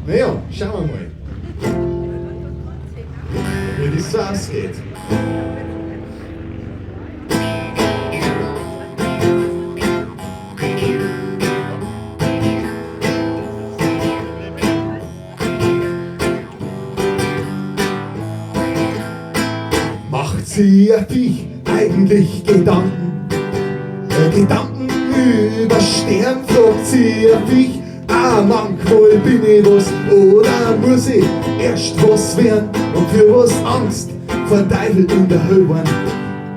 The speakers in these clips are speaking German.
Naja, schauen wir mal, wie das so ausgeht. Macht sie dich eigentlich Gedanken? Gedanken über Stern, fragt sie dich. Manchmal bin ich was oder muss ich erst was werden und für was Angst vor Teufel in der Hölle waren.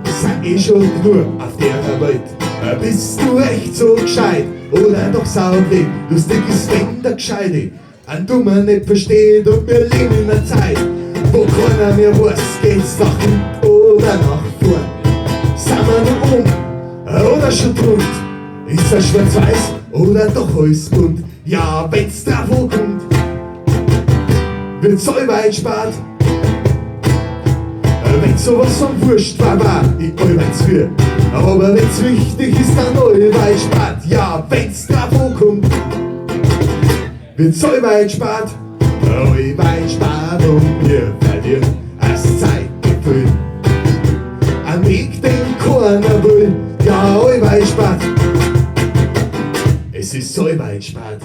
Sind eh schon genug auf der Welt. Bist du echt so gescheit oder doch saublöd? Lustig ist, wenn der Gescheite ein Dummer nicht versteht und wir leben in einer Zeit, wo keiner mehr weiß, geht's nach hinten oder nach vorn. Sind wir noch oder schon drunter? Ist er schwarz-weiß oder doch alles bunt? Ja, wenn's drauf ankommt, wird's allweil spart. Wenn's sowas von wurscht war ich allweil's für. Aber wenn's wichtig ist, dann allweil spart. Ja, wenn's drauf ankommt, wird's allweil spart. Allweil spart und wir verlieren das Zeitgefühl. Ein Weg, den keiner will. Ja, allweil spart. Es ist allweil spart.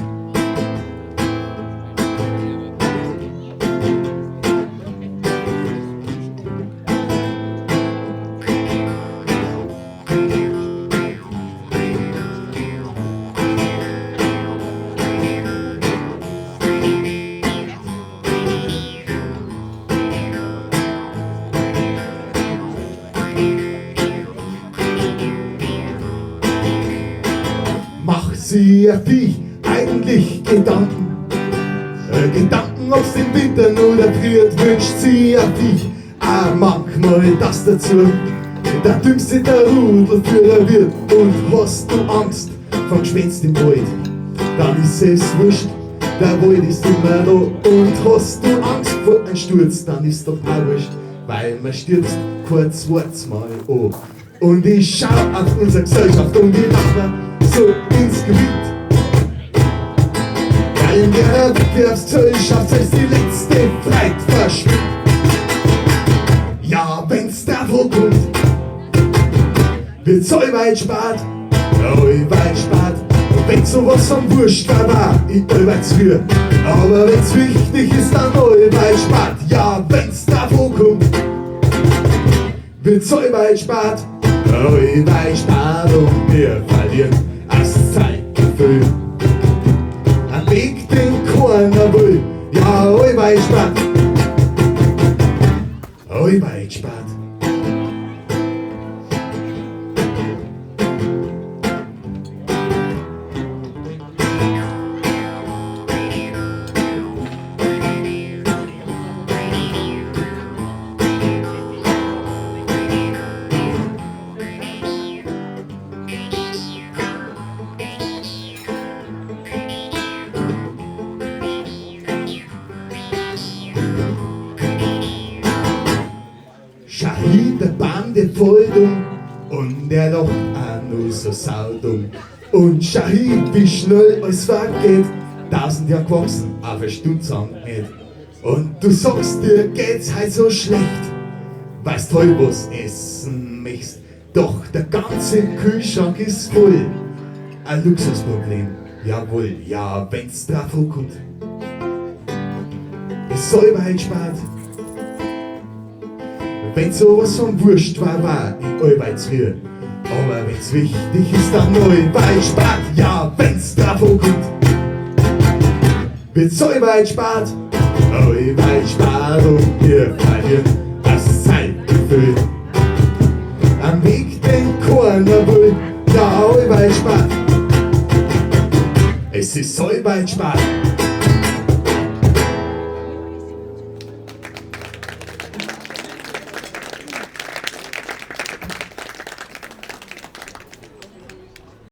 Sie dich eigentlich Gedanken? Gedanken, ob's den Winter oder friert, wünscht sie dich auch manchmal das dazu. Der dümmste der Rudelführer wird und hast du Angst vom Gespenst im Wald, dann ist es wurscht, der Wald ist immer da. Und hast du Angst vor einem Sturz, dann ist doch auch wurscht, weil man stürzt kurz wart's mal an. Und ich schau auf unsere Gesellschaft und ich lache so ins Gebiet. Weil in der Wettbewerbsgesellschaft selbst die letzte Freit verschwindet. Ja, wenn's davon kommt, wird's allweil spart, allweil spart. Und wenn's sowas von wurscht war ich allweil's für. Aber wenn's wichtig ist, dann allweil spart. Ja, wenn's davon kommt, wird's allweil spart, allweil spart. Und wir verlieren das Zeitgefühl. Ein Weg, den keiner will. Ja, allweil spart, allweil spart. Shahid, der Bande voll dumm und er lacht auch nur so saudumm. Und Shahid, wie schnell es vergeht, 1000 Jahre gewachsen, auf eine Stunde lang nicht. Und du sagst, dir geht's halt so schlecht, weil's toll was essen möchtest. Doch der ganze Kühlschrank ist voll. Ein Luxusproblem, jawohl, ja, wenn's drauf ankommt. Es soll halt spart. Wenn sowas von wurscht war ich allweils für. Aber wenn's wichtig ist, dann allweil spart. Ja, wenn's drauf ankommt, wird's allweil spart. Allweil spart und wir verlieren das Zeitgefühl. Am Weg, den keiner will. Ja, allweil spart. Es ist allweil spart.